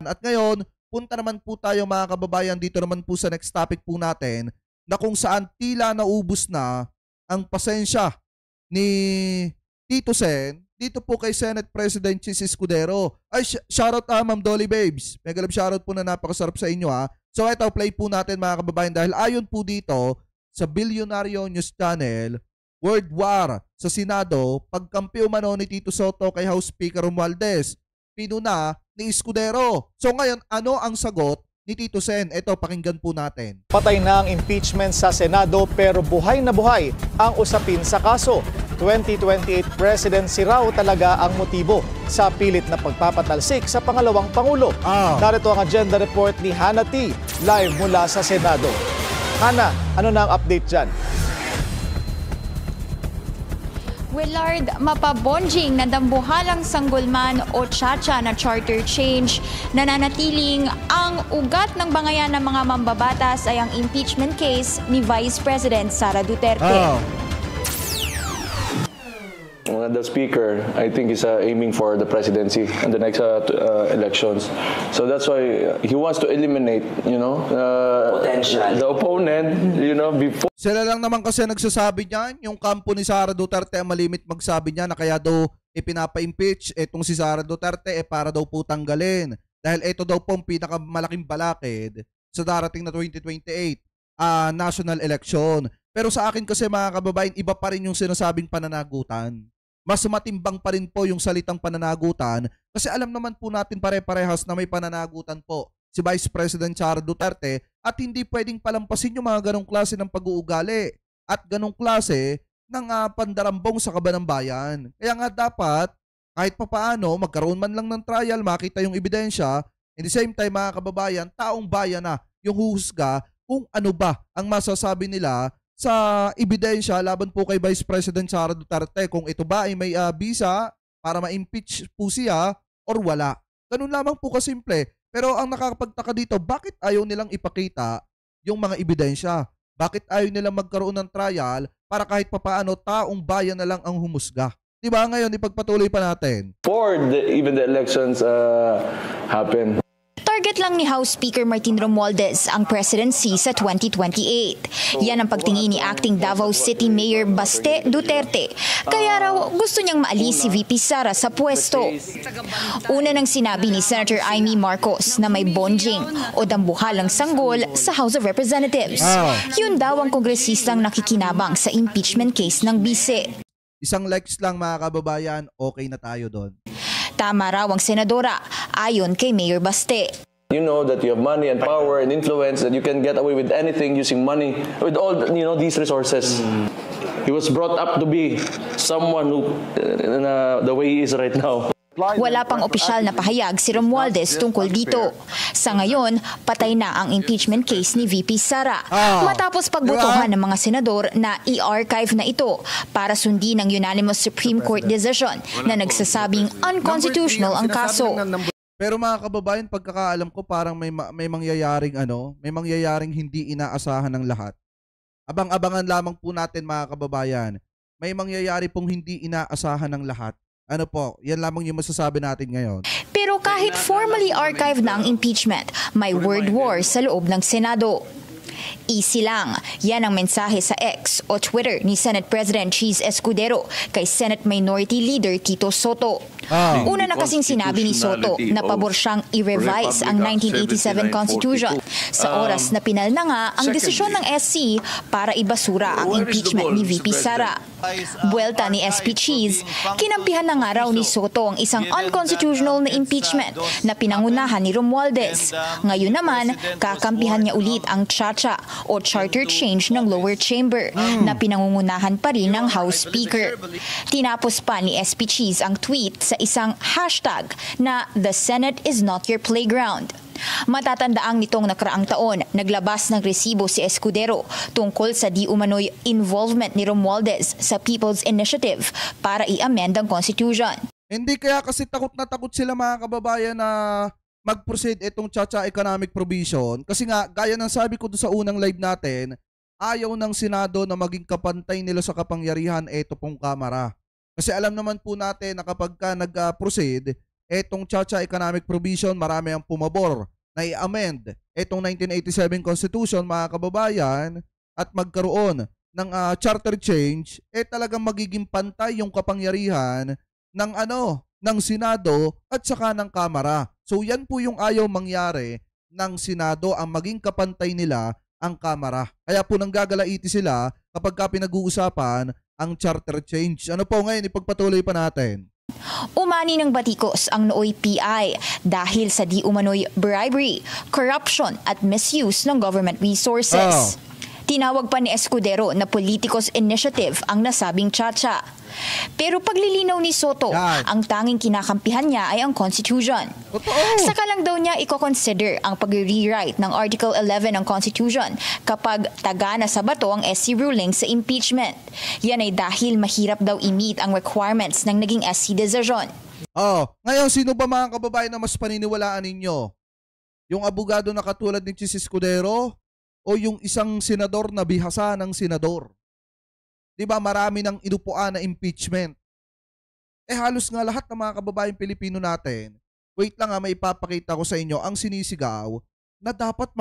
At ngayon, punta naman po tayo mga kababayan dito naman po sa next topic po natin na kung saan tila naubos na ang pasensya ni Tito Sen dito po kay Senate President Chis Escudero. Ay, shoutout Ma'am Dolly Babes. Mega love shoutout po na napakasarap sa inyo ha. So ito, play po natin mga kababayan dahil ayon po dito sa Bilyonaryo News Channel, World War sa Senado, pagkampi umano ni Tito Soto kay House Speaker Romualdez, pinuna ni Escudero. So ngayon, ano ang sagot ni Tito Sen? Ito, pakinggan po natin. Patay na ang impeachment sa Senado pero buhay na buhay ang usapin sa kaso. 2028 presidency raw talaga ang motibo sa pilit na pagpapatalsik sa pangalawang Pangulo. Narito ang agenda report ni Hannah T. live mula sa Senado. Hannah, ano na ang update dyan? Willard, mapabonjing na dambuhalang sanggulman o tsacha na charter change, nananatiling ang ugat ng bangayan ng mga mambabatas ay ang impeachment case ni Vice President Sara Duterte. The speaker, I think, is aiming for the presidency in the next elections. So that's why he wants to eliminate, the opponent, before. Sila lang naman kasi nagsasabi niyan, yung kampo ni Sara Duterte ang malimit magsabi niya na kaya daw ipinapa-impeach etong si Sara Duterte para daw po tanggalin. Dahil ito daw po ang pinakamalaking balakid sa darating na 2028 national election. Pero sa akin kasi mga kababayan, iba pa rin yung sinasabing pananagutan. Mas matimbang pa rin po yung salitang pananagutan kasi alam naman po natin pare-parehas na may pananagutan po si Vice President Sara Duterte at hindi pwedeng palampasin yung mga ganong klase ng pag-uugali at ganong klase ng pandarambong sa kaban ng bayan. Kaya nga dapat kahit papaano magkaroon man lang ng trial, makita yung ebidensya, in the same time mga kababayan, taong bayan na yung huhusga kung ano ba ang masasabi nila sa ebidensya laban po kay Vice President Sara Duterte kung ito ba ay may visa para ma-impeach po siya or wala. Ganun lamang po kasimple. Pero ang nakakapagtaka dito, bakit ayaw nilang ipakita yung mga ebidensya? Bakit ayaw nilang magkaroon ng trial para kahit papaano taong bayan na lang ang humusga? Diba ngayon, ipagpatuloy pa natin. Before even the elections happen. Target lang ni House Speaker Martin Romualdez ang presidency sa 2028. Yan ang pagtingin ni acting Davao City Mayor Baste Duterte. Kaya raw gusto niyang maalis si VP Sara sa pwesto. Una nang sinabi ni Senator Amy Marcos na may bonjing o dambuhalang sanggol sa House of Representatives. Yun daw ang kongresistang nakikinabang sa impeachment case ng bise. Isang likes lang mga kababayan, okay na tayo doon. Tama raw ang senadora, ayon kay Mayor Baste. You know that you have money and power and influence, that you can get away with anything using money, with all these resources. He was brought up to be someone who, the way he is right now. Wala pang opisyal na pahayag si Romualdez tungkol dito. Sa ngayon, patay na ang impeachment case ni VP Sara. Matapos pagbotohan ng mga senador na i-archive na ito para sundin ang unanimous Supreme Court decision na nagsasabing unconstitutional ang kaso. Pero mga kababayan, pagkakaalam ko parang may mangyayaring may mangyayaring hindi inaasahan ng lahat. Abang-abangan lamang po natin mga kababayan. May mangyayari pong hindi inaasahan ng lahat. Ano po, yan lamang yung masasabi natin ngayon. Pero kahit formally archived na ang impeachment, may word war sa loob ng Senado. Easy lang. Yan ang mensahe sa X o Twitter ni Senate President Chis Escudero kay Senate Minority Leader Tito Soto. Una na kasing sinabi ni Soto na pabor siyang i-revise ang 1987 Constitution sa oras na pinal na nga ang desisyon ng SC para ibasura ang impeachment ni VP Sara. Buwelta ni SP Chis, kinampihan na nga raw ni Soto ang isang unconstitutional na impeachment na pinangunahan ni Romualdez. Ngayon naman, kakampihan niya ulit ang tsacha o charter change ng lower chamber na pinangungunahan pa rin ng House Speaker. Tinapos pa ni SP Chis ang tweet sa isang hashtag na "The Senate is not your playground." Matatandaang nitong nakaraang taon, naglabas ng resibo si Escudero tungkol sa di umano'y involvement ni Romualdez sa People's Initiative para i-amend ang Constitution. Hindi kaya kasi takot na takot sila mga kababayan na mag-proceed itong Chacha Economic Provision. Kasi nga, gaya ng sabi ko doon sa unang live natin, ayaw ng Senado na maging kapantay nila sa kapangyarihan ito pong Kamara. Kasi alam naman po natin na kapag ka nag-proceed, etong Chacha Economic Provision, marami ang pumabor na i-amend etong 1987 Constitution, mga kababayan, at magkaroon ng charter change, talagang magiging pantay yung kapangyarihan ng ng Senado at saka ng Kamara. So yan po yung ayaw mangyari ng Senado, ang maging kapantay nila ang Kamara. Kaya po nanggagalaiti sila kapag pinag-uusapan ang charter change. Ano po ngayon, ipagpatuloy pa natin. Umani ng batikos ang Nooy PI dahil sa di umano'y bribery, corruption at misuse ng government resources. Tinawag pa ni Escudero na politicos initiative ang nasabing Chacha. Pero paglilinaw ni Soto, ang tanging kinakampihan niya ay ang Constitution. Saka lang daw niya i-consider ang pag-rewrite ng Article 11 ng Constitution kapag tagana sa bato ang SC ruling sa impeachment. Yan ay dahil mahirap daw i-meet ang requirements ng naging SC decision. Ngayon, sino ba mga kababayan na mas paniniwalaan ninyo? Yung abogado na katulad ni Chis Escudero o yung isang senador na bihasa ng senador? Diba marami ng inupuan na impeachment? Halos nga lahat ng mga kababayang Pilipino natin, wait lang may ipapakita ko sa inyo ang sinisigaw na dapat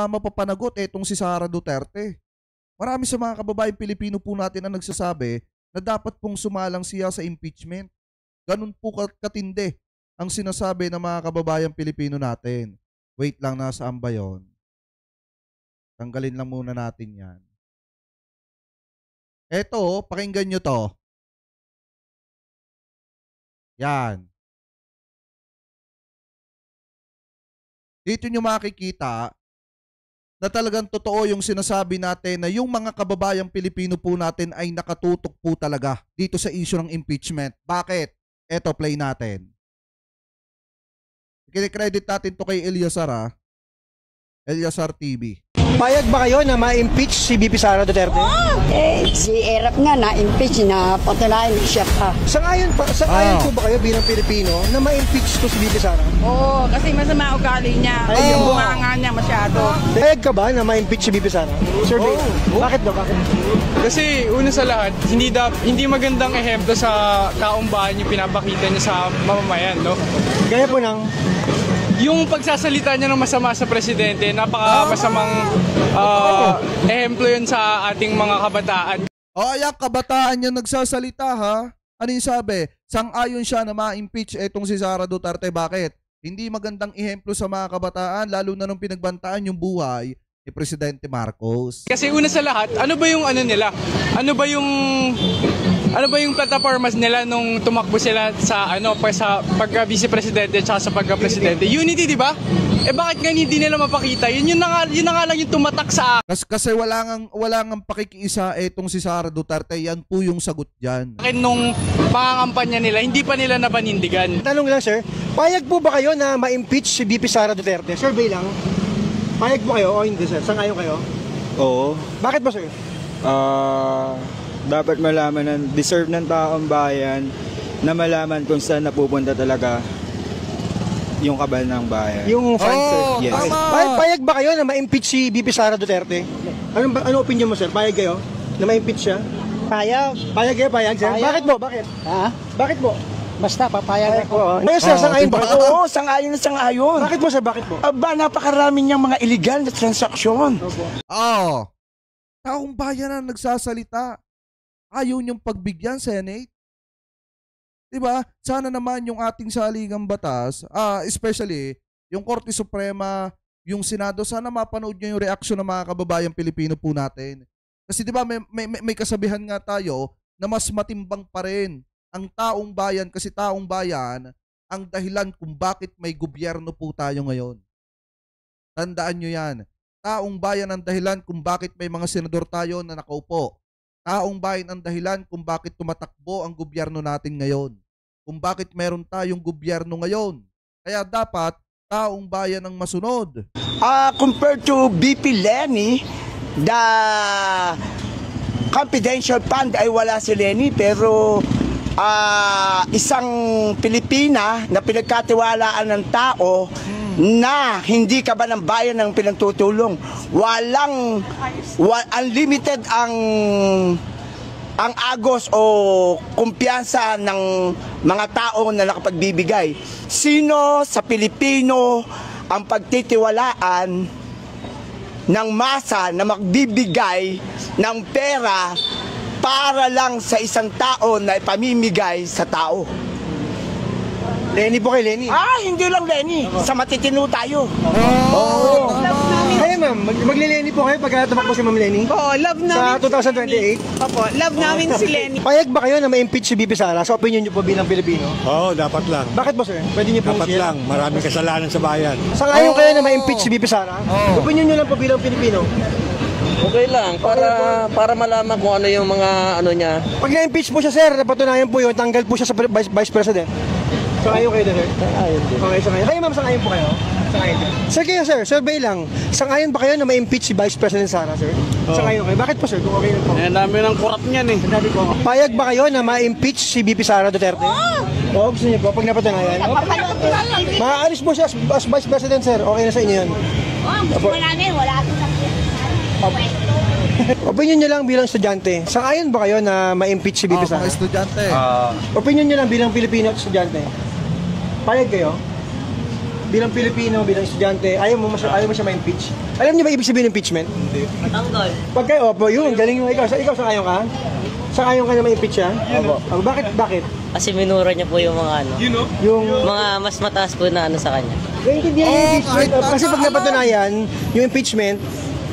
mapapanagot etong si Sara Duterte. Marami sa mga kababayang Pilipino po natin ang nagsasabi na dapat pong sumalang siya sa impeachment. Ganun po katindi ang sinasabi ng mga kababayang Pilipino natin. Wait lang, nasaan ba yun? Tanggalin lang muna natin yan. Eto, pakinggan nyo to. Yan. Dito nyo makikita na talagang totoo yung sinasabi natin na yung mga kababayang Pilipino po natin ay nakatutok po talaga dito sa issue ng impeachment. Bakit? Eto, play natin. Kine-credit natin to kay Eliazar, Eliazar TV. Payag ba kayo na ma-impeach si BP Sara Duterte? Si Erap nga na-impeach na patunayan siya pa. Sangayon po ba kayo bilang Pilipino na ma-impeach to si BP Sara? Oo, kasi masama ugali niya. Yung bunganga niya masyado. Payag ka ba na ma-impeach si BP Sara? Survey. Bakit ba? Bakit? Kasi una sa lahat, hindi magandang ehemplo sa taong bayan yung pinapakita niya sa mamamayan, no? Gaya po ng yung pagsasalita niya ng masama sa presidente, napaka-masamang ehemplo yun sa ating mga kabataan. Ayan, kabataan yung nagsasalita, ha? Ano yung sabi? Sang-ayon siya na ma-impeach etong si Sara Duterte. Bakit? Hindi magandang ehemplo sa mga kabataan, lalo na nung pinagbantaan yung buhay ni Presidente Marcos. Kasi una sa lahat, ano ba yung nila? Ano ba yung plataformas nila nung tumakbo sila sa sa pagka-vice presidente at sa pagka-presidente? Unity, di ba? Bakit nga hindi nila mapakita? Yun na nga lang yung tumatak sa akin. Kasi wala ngang pakikiisa etong si Sara Duterte. Yan po yung sagot diyan. Nung pangangampanya nila, hindi pa nila napanindigan. Tanong lang, sir, payag po ba kayo na ma-impeach si BP Sara Duterte? Survey lang. Payag po kayo o hindi, sir? Sangayon kayo? Oo. Bakit ba, sir? Dapat malaman ng deserve ng taong bayan na malaman kung saan napupunta talaga yung kabal ng bayan. Yung funds, yes. Payag ba kayo na ma-impeach si BP Sara Duterte? Ano opinion mo, sir? Payag kayo na ma-impeach siya? Payag. Payag kayo, payag, sir? Payag. Bakit po? Bakit? Ha? Bakit po? Basta papayag ako. Ngayon, sir, sangayon ba? Oo, sangayon na sangayon. Bakit po, sir? Bakit po? Napakarami niyang mga illegal na transaksyon. Taong bayan na nagsasalita. Ayaw niyong pagbigyan, Senate. Diba? Sana naman yung ating saligang batas, especially yung Korte Suprema, yung Senado, sana mapanood niyo yung reaksyon ng mga kababayang Pilipino po natin. Kasi diba, may kasabihan nga tayo na mas matimbang pa rin ang taong bayan, kasi taong bayan ang dahilan kung bakit may gobyerno po tayo ngayon. Tandaan nyo yan. Taong bayan ang dahilan kung bakit may mga senador tayo na nakaupo. Taong bayan ang dahilan kung bakit tumatakbo ang gobyerno natin ngayon. Kung bakit meron tayong gobyerno ngayon. Kaya dapat taong bayan ang masunod. Compared to BP Lenny, the confidential fund ay wala si Lenny, pero isang Pilipina na pinagkatiwalaan ng tao na hindi ka ba ng bayan ng pinagtutulong. Unlimited ang ang agos o kumpiyansa ng mga tao na nakapagbibigay. Sino sa Pilipino ang pagtitiwalaan ng masa na magbibigay ng pera para lang sa isang tao na ipamimigay sa tao? Lenny po kay Lenny. Hindi lang Lenny. Sa matitino tayo. Kaya ma'am, magle-Lenny po kayo pagka tumakbo si Ma'am Lenny? Oo, love namin. Sa 2028? Opo, love namin si Lenny. Payag ba kayo na ma-impeach si VP Sara? Sa opinion niyo po bilang Pilipino? Oo, dapat lang. Bakit po sir? Pwede niyo pong Dapat lang. Maraming kasalanan sa bayan. Sangayon kayo na ma-impeach si VP Sara? Opinion niyo lang po bilang Pilipino? Okay lang, para malaman kung ano yung mga ano niya. Pag na-impeach po siya sir, napatunayan po yun, tanggal po siya sa Vice President. Sangayon kayo din sir? Sangayon din. Okay, sangayon. Kayo ma'am, sangayon po kayo? Sangayon din. Sir, kayo sir, survey lang. Sangayon ba kayo na ma-impeach si Vice President Sara sir? Sangayon kayo. Bakit po sir? Kung okay lang po. Ang dami ng kurap niyan eh. Payag ba kayo na ma-impeach si VP Sara Duterte? Oo, gusto niyo po, pag napatunayan. Maaalis po siya as Vice President sir, okay na sa inyo yun? Wala na yun, wala Opinion niyo lang bilang estudyante, sangayon ba kayo na ma-impeach si VP Sara? Mga estudyante. Opinion niyo lang bilang Pilipino at estudyante, payag kayo? Bilang Pilipino, bilang estudyante, ayaw mo siya ma-impeach? Alam niyo ba ibig sabihin ng impeachment? Hindi. Matanggal. Pag kayo, opo, yun, galing mo ikaw. Ikaw sangayon ka? Sangayon ka na ma-impeach siya? Opo. Bakit? Kasi minura niya po yung mga ano. Yung Mga mas mataas po na ano sa kanya. naiintindihan yung impeachment. Kasi pag napatunayan, yung impeachment,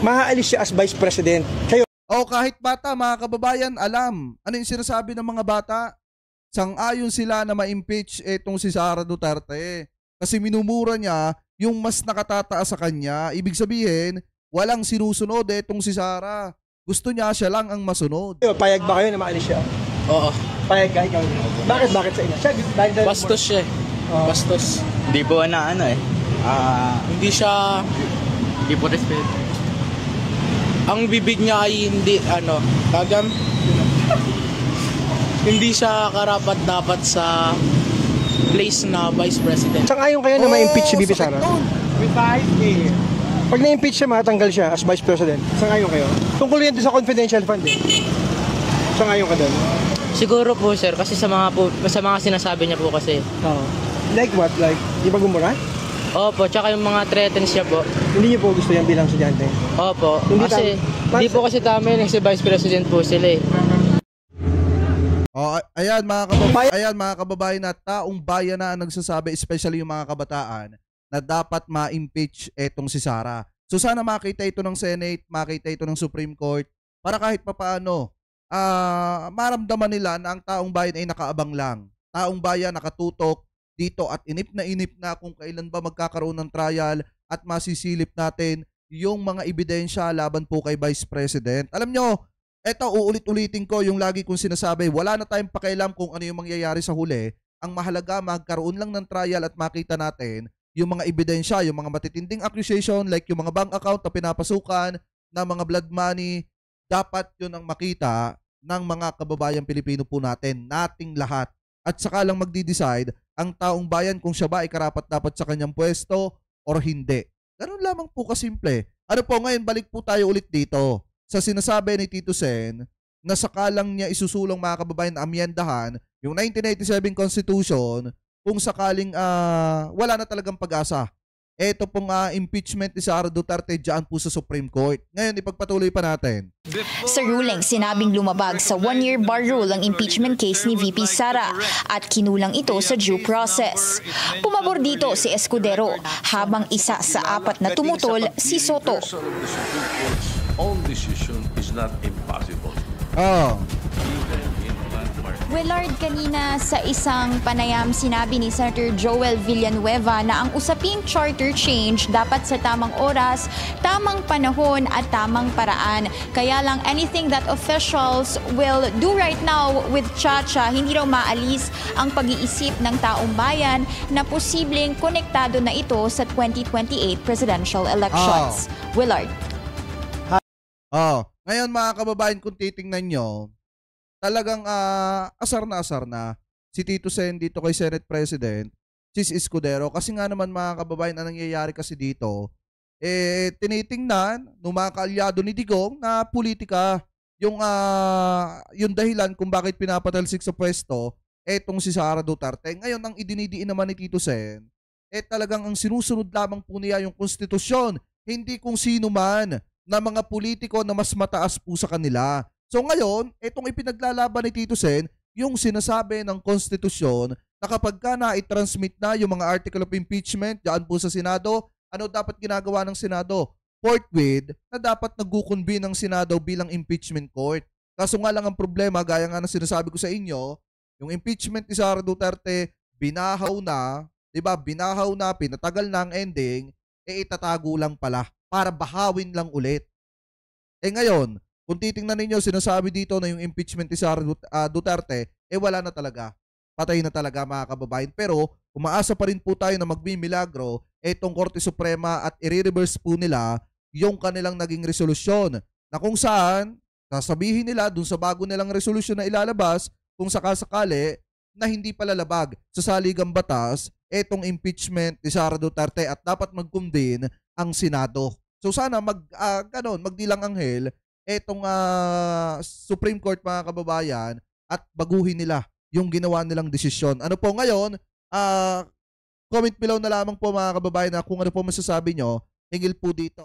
maaalis siya as Vice President. Kayo, Kahit bata, mga kababayan, alam. Ano yung sinasabi ng mga bata? Sang-ayon sila na ma-impeach itong si Sara Duterte. Kasi minumura niya yung mas nakatataas sa kanya. Ibig sabihin, walang sinusunod itong si Sara. Gusto niya siya lang ang masunod. payag ba kayo na maalis siya? Oo. Payag ka, ikaw. Bakit sa inyo? Siya, Bastos siya eh. Bastos. Hindi po Hindi siya... Hindi po respect. Ang bibig niya ay hindi, hindi siya karapat dapat sa place na Vice President. Sangayon kayo na ma-impeach si VP Sara? Pag na-impeach siya, matanggal siya as Vice President. Sangayon kayo? Tungkol yan sa confidential fund eh. Sangayon ka doon? Siguro po sir, kasi sa mga sinasabi niya po kasi. Like what? Like, di ba gumura? Opo, tsaka yung mga threatens niya po. Hindi niyo po gusto yan bilang estudyante? Opo, Hindi kasi hindi po kasi tama yun, kasi Vice President po sila eh. Ayan mga kababayan na taong bayan na ang nagsasabi, especially yung mga kabataan, na dapat ma-impeach etong si Sara. So sana makita ito ng Senate, makita ito ng Supreme Court, para kahit papaano, maramdaman nila na ang taong bayan ay nakaabang lang. Taong bayan nakatutok dito at inip na kung kailan ba magkakaroon ng trial at masisilip natin yung mga ebidensya laban po kay Vice President. Alam nyo, eto uulit-ulitin ko yung lagi kong sinasabi, wala na tayong pakialam kung ano yung mangyayari sa huli. Ang mahalaga, magkaroon lang ng trial at makita natin yung mga ebidensya, yung mga matitinding accusation like yung mga bank account na pinapasukan ng mga blood money. Dapat yun ang makita ng mga kababayang Pilipino po natin, nating lahat. At saka lang magdi-decide ang taong bayan kung siya ba ay karapat-dapat sa kanyang pwesto or hindi. Ganun lamang po kasimple. Ano po ngayon, balik po tayo ulit dito sa sinasabi ni Tito Sen na sakalang niya isusulong mga kababayan na amyendahan yung 1987 Constitution kung sakaling wala na talagang pag-asa. Ito pong impeachment ni Sara Duterte dyan po sa Supreme Court. Ngayon, ipagpatuloy pa natin. Sa ruling, sinabing lumabag sa one-year bar rule ang impeachment case ni VP Sara at kinulang ito sa due process. Pumabor dito si Escudero habang isa sa apat na tumutol si Soto. Own decision is not impossible. Willard, kanina sa isang panayam sinabi ni Senator Joel Villanueva na ang usaping charter change dapat sa tamang oras, tamang panahon at tamang paraan. Kaya lang anything that officials will do right now with Chacha, hindi raw maalis ang pag-iisip ng taong bayan na posibleng konektado na ito sa 2028 presidential elections. Willard. Ngayon mga kababayan, kung titingnan nyo, talagang asar na si Tito Sen dito kay Senate President, si Escudero. Kasi nga naman mga kababayan, ang nangyayari kasi dito, tinitingnan ng mga kaalyado ni Digong na politika yung dahilan kung bakit pinapatalsik sa pwesto etong si Sara Duterte. Ngayon, ang idinidiin naman ni Tito Sen, talagang ang sinusunod lamang po niya yung konstitusyon, hindi kung sino man na mga politiko na mas mataas po sa kanila. So ngayon, etong ipinaglalaban ni Tito Sen, yung sinasabi ng konstitusyon na kapag ka na-transmit na yung mga article of impeachment dyan po sa Senado, ano dapat ginagawa ng Senado? Forthwith na dapat nag-convene ng Senado bilang impeachment court. Kaso nga lang ang problema, gaya nga ng sinasabi ko sa inyo, yung impeachment ni Sara Duterte, binahaw na, diba? Binahaw na, pinatagal na ang ending, itatago lang pala para bahawin lang ulit. Ngayon, kung titingnan ninyo, sinasabi dito na yung impeachment ni Sara Duterte, wala na talaga. Patay na talaga mga kababayan. Pero, umaasa pa rin po tayo na magbimilagro itong Korte Suprema at i-reverse po nila yung kanilang naging resolusyon na kung saan sasabihin nila dun sa bago nilang resolusyon na ilalabas kung sakasakali na hindi palalabag sa saligang batas etong impeachment ni Sara Duterte at dapat mag-convene ang Senado. So sana magdilang anghel etong Supreme Court mga kababayan at baguhin nila yung ginawa nilang desisyon. Ano po ngayon? Comment below na lamang po mga kababayan na kung ano po masasabi nyo, hingil po dito.